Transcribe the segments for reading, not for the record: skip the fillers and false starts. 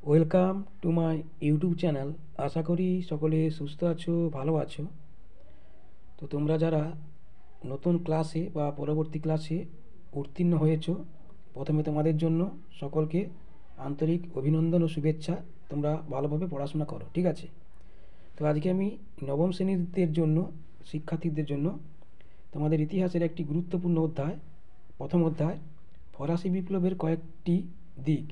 Welcome to my YouTube channel. আশা করি সকলে সুস্থ আছো, ভালো আছো। তো তোমরা যারা নতুন ক্লাসে বা পরবর্তী ক্লাসে উত্তীর্ণ হয়েছো, প্রথমে তোমাদের জন্য সকলকে আন্তরিক অভিনন্দন ও শুভেচ্ছা। তোমরা ভালোভাবে পড়াশোনা করো, ঠিক আছে? তো আজকে আমি নবম শ্রেণীদের জন্য, শিক্ষার্থীদের জন্য তোমাদের ইতিহাসের একটি গুরুত্বপূর্ণ অধ্যায়, প্রথম অধ্যায় ফরাসি বিপ্লবের কয়েকটি দিক,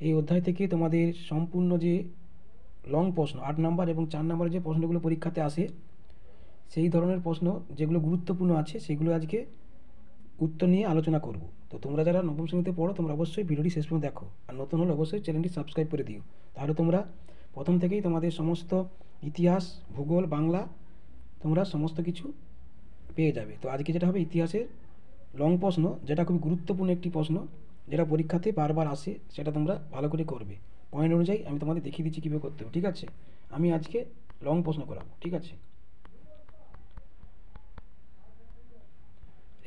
এই অধ্যায় থেকে তোমাদের সম্পূর্ণ যে লং প্রশ্ন 8 নম্বর এবং 4 নম্বরের যে প্রশ্নগুলো পরীক্ষাতে আসে, সেই ধরনের প্রশ্ন যেগুলো গুরুত্বপূর্ণ আছে সেগুলো আজকে উত্তর নিয়ে আলোচনা করব। তো তোমরা যারা নবম শ্রেণীতে পড়ো তোমরা অবশ্যই ভিডিওটি শেষ পর্যন্ত দেখো, আর নতুন হলে অবশ্যই চ্যানেলটি সাবস্ক্রাইব করে দিও। তাহলে তোমরা প্রথম থেকেই তোমাদের সমস্ত ইতিহাস, ভূগোল, বাংলা তোমরা সমস্ত কিছু পেয়ে যাবে। তো আজকে যেটা হবে ইতিহাসের লং প্রশ্ন, যেটা খুবই গুরুত্বপূর্ণ একটি প্রশ্ন, যেটা পরীক্ষাতে বারবার আসে, সেটা তোমরা ভালো করে করবে। পয়েন্ট অনুযায়ী আমি তোমাদের দেখিয়ে দিচ্ছি কীভাবে করতে হবে, ঠিক আছে? আমি আজকে লং প্রশ্ন করাবো, ঠিক আছে?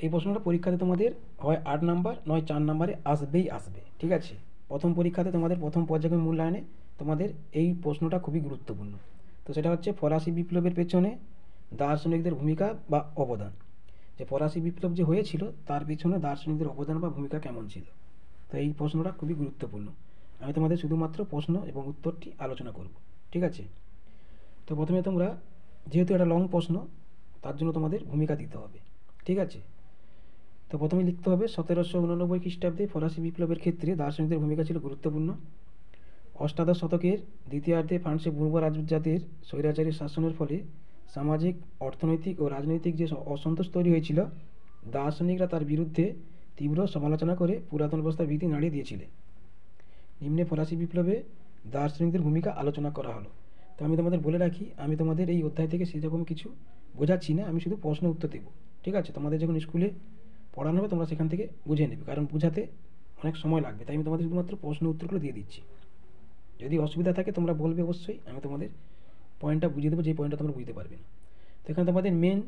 এই প্রশ্নটা পরীক্ষাতে তোমাদের হয় 8 নম্বর নয় 4 নম্বরে আসবেই আসবে, ঠিক আছে? প্রথম পরীক্ষাতে তোমাদের প্রথম পর্যায়ক্রমিক মূল্যায়নে তোমাদের এই প্রশ্নটা খুবই গুরুত্বপূর্ণ। তো সেটা হচ্ছে ফরাসি বিপ্লবের পেছনে দার্শনিকদের ভূমিকা বা অবদান। যে ফরাসি বিপ্লব যে হয়েছিল তার পিছনে দার্শনিকদের অবদান বা ভূমিকা কেমন ছিল। তো এই প্রশ্নটা খুবই গুরুত্বপূর্ণ। আমি তোমাদের শুধুমাত্র প্রশ্ন এবং উত্তরটি আলোচনা করব, ঠিক আছে? তো প্রথমে তোমরা, যেহেতু এটা লং প্রশ্ন, তার জন্য তোমাদের ভূমিকা দিতে হবে, ঠিক আছে? তো প্রথমে লিখতে হবে 1789 খ্রিস্টাব্দে ফরাসি বিপ্লবের ক্ষেত্রে দার্শনিকদের ভূমিকা ছিল গুরুত্বপূর্ণ। অষ্টাদশ শতকের দ্বিতীয়ার্ধে ফ্রান্সে পূর্ব রাজজাতের স্বৈরাচারী শাসনের ফলে সামাজিক, অর্থনৈতিক ও রাজনৈতিক যে অসন্তোষ তৈরি হয়েছিল, দার্শনিকরা তার বিরুদ্ধে তীব্র সমালোচনা করে পুরাতন ব্যবস্থার ভিত্তি নাড়িয়ে দিয়েছিলেন। নিম্নে ফরাসি বিপ্লবে দার্শনিকদের ভূমিকা আলোচনা করা হলো। তো আমি তোমাদের বলে রাখি, আমি তোমাদের এই অধ্যায় থেকে সেরকম কিছু বোঝাচ্ছি না, আমি শুধু প্রশ্ন উত্তর দেবো, ঠিক আছে? তোমাদের যখন স্কুলে পড়ানো হবে তোমরা সেখান থেকে বুঝে নেবে, কারণ বোঝাতে অনেক সময় লাগবে, তাই আমি তোমাদের শুধুমাত্র প্রশ্ন উত্তরগুলো দিয়ে দিচ্ছি। যদি অসুবিধা থাকে তোমরা বলবে, অবশ্যই আমি তোমাদের পয়েন্টটা বুঝিয়ে দেবো, যে পয়েন্টটা তোমরা বুঝতে পারবে না। তো এখানে তোমাদের মেন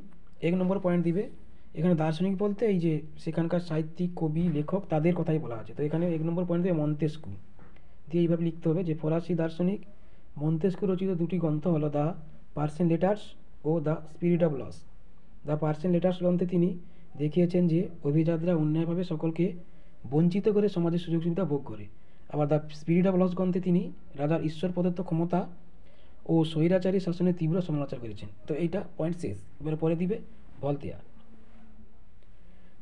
1 নম্বর পয়েন্ট দিবে। এখানে দার্শনিক বলতে এই যে সেখানকার সাহিত্যিক, কবি, লেখক, তাদের কথাই বলা আছে। তো এখানে 1 নম্বর পয়েন্ট দেবে মন্তেস্কু, দিয়ে এইভাবে লিখতে হবে যে ফরাসি দার্শনিক মন্তেস্কু রচিত দুটি গ্রন্থ হলো দ্য পার্সিয়ান লেটার্স ও the spirit of laws. The Persian letters গ্রন্থে তিনি দেখিয়েছেন যে অভিজাতরা অন্যায়ভাবে সকলকে বঞ্চিত করে সমাজের সুযোগ সুবিধা ভোগ করে। আবার দ্য স্পিরিট অফ লস গ্রন্থে তিনি রাজার ঈশ্বর প্রদত্ত ক্ষমতা ও স্বৈরাচারী শাসনের তীব্র সমালোচনা করেছেন। তো এইটা পয়েন্ট শেষ। এবারে পরে দিবে ভলতেয়ার।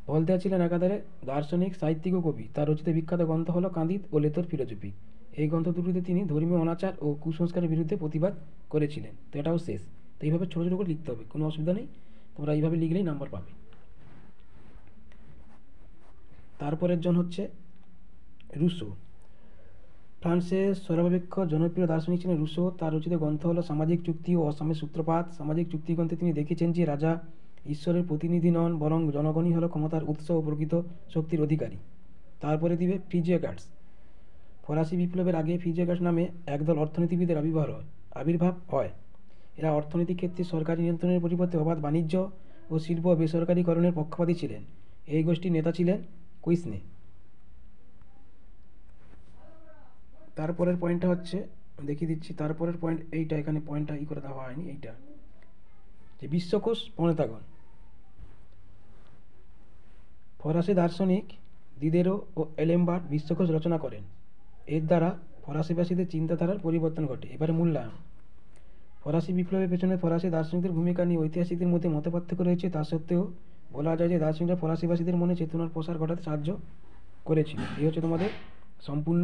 ভলতেয়ার ছিলেন একাধারে দার্শনিক, সাহিত্যিক ও কবি। তার রচিত বিখ্যাত গ্রন্থ হলো কাঁদিদ ও লেতর ফিলোজফি। এই গ্রন্থ দুটিতে তিনি ধর্মীয় অনাচার ও কুসংস্কারের বিরুদ্ধে প্রতিবাদ করেছিলেন। তো এটাও শেষ। তো এইভাবে ছোটো ছোটো করে লিখতে হবে, কোনো অসুবিধা নেই, তোমরা এইভাবে লিখলেই নাম্বার পাবে। তারপরের জন হচ্ছে রুশো। ফ্রান্সের সর্বাপেক্ষ জনপ্রিয় দার্শনিক ছিলেন রুশো। তার রচিত গ্রন্থ হলো সামাজিক চুক্তি ও অসামের সূত্রপাত। সামাজিক চুক্তি গ্রন্থে তিনি দেখেছেন যে রাজা ঈশ্বরের প্রতিনিধি নন, বরং জনগণই হলো ক্ষমতার উৎস ও প্রকৃত শক্তির অধিকারী। তারপরে দিবে ফ্রিজিয়াগার্ডস। ফরাসি বিপ্লবের আগে ফ্রিজিয়াগার্ডস নামে একদল অর্থনীতিবিদের আবির্ভাব হয়। এরা অর্থনৈতিক ক্ষেত্রে সরকারি নিয়ন্ত্রণের পরিবর্তে অবাধ বাণিজ্য ও শিল্প বেসরকারীকরণের পক্ষপাতী ছিলেন। এই গোষ্ঠীর নেতা ছিলেন কুইসনে। তারপরের পয়েন্টটা হচ্ছে, দেখিয়ে দিচ্ছি তারপরের পয়েন্ট এইটা, এখানে পয়েন্টটা করে দেওয়া হয়নি, এইটা যে বিশ্বকোষ প্রণেতাগণ। ফরাসি দার্শনিক দিদেরো ও এলেমবার্ট বিশ্বকোষ রচনা করেন। এর দ্বারা ফরাসিবাসীদের চিন্তাধারার পরিবর্তন ঘটে। এবারে মূল্যায়ন। ফরাসি বিপ্লবের পেছনে ফরাসি দার্শনিকদের ভূমিকা নিয়ে ঐতিহাসিকদের মধ্যে মতপার্থক্য রয়েছে। তা সত্ত্বেও বলা যায় যে দার্শনিকরা ফরাসিবাসীদের মনে চেতনার প্রসার ঘটাতে সাহায্য করেছিল। এই হচ্ছে তোমাদের সম্পূর্ণ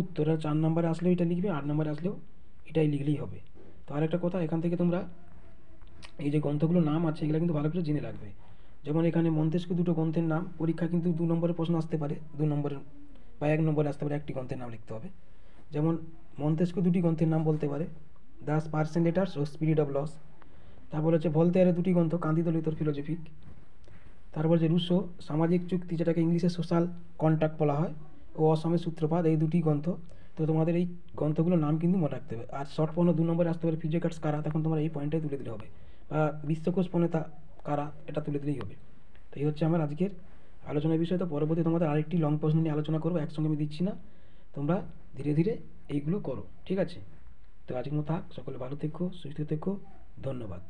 উত্তর। 4 নম্বরে আসলেও এটা লিখবে, 8 নম্বরে আসলেও এটাই লিখলেই হবে। তো আরেকটা কথা, এখান থেকে তোমরা এই যে গ্রন্থগুলোর নাম আছে এগুলো কিন্তু ভালো করে জেনে রাখবে। যেমন এখানে মন্তেস্কু দুটো গ্রন্থের নাম, পরীক্ষা কিন্তু 2 নম্বরের প্রশ্ন আসতে পারে, 2 নম্বরের বা 1 নম্বরে আসতে পারে, একটি গ্রন্থের নাম লিখতে হবে। যেমন মন্তেস্কু দুটি গ্রন্থের নাম বলতে পারে, দ্য পার্সিয়ান লেটার্স ও স্পিরিট অফ লস। তারপর হচ্ছে ভলতেয়ারের দুটি গ্রন্থ, কাঁদিদ ও লেতর ফিলোজফিক। তারপর যে রুশো সামাজিক চুক্তি, যেটাকে ইংলিশে সোশ্যাল কন্ট্রাক্ট বলা হয়, ও অসমের সূত্রপাত, এই দুটি গ্রন্থ। তো তোমাদের এই গ্রন্থগুলোর নাম কিন্তু মনে রাখতে হবে। আর শর্ট প্রশ্ন 2 নম্বরে আসতে পারে ফ্রিজিয়াগার্ডস কারা, তখন তোমরা এই পয়েন্টটাই তুলে দিলে হবে, বা বিশ্বকোষ প্রণেতা কারা, এটা তুলে দিলেই হবে। তো এই হচ্ছে আমার আজকের আলোচনার বিষয়। তো পরবর্তী তোমাদের আরেকটি লং প্রশ্ন নিয়ে আলোচনা করবো, একসঙ্গে আমি দিচ্ছি না, তোমরা ধীরে ধীরে এইগুলো করো, ঠিক আছে? তো আজকের মতো থাক, সকলে ভালো থেকো, সুস্থ থেকো, ধন্যবাদ।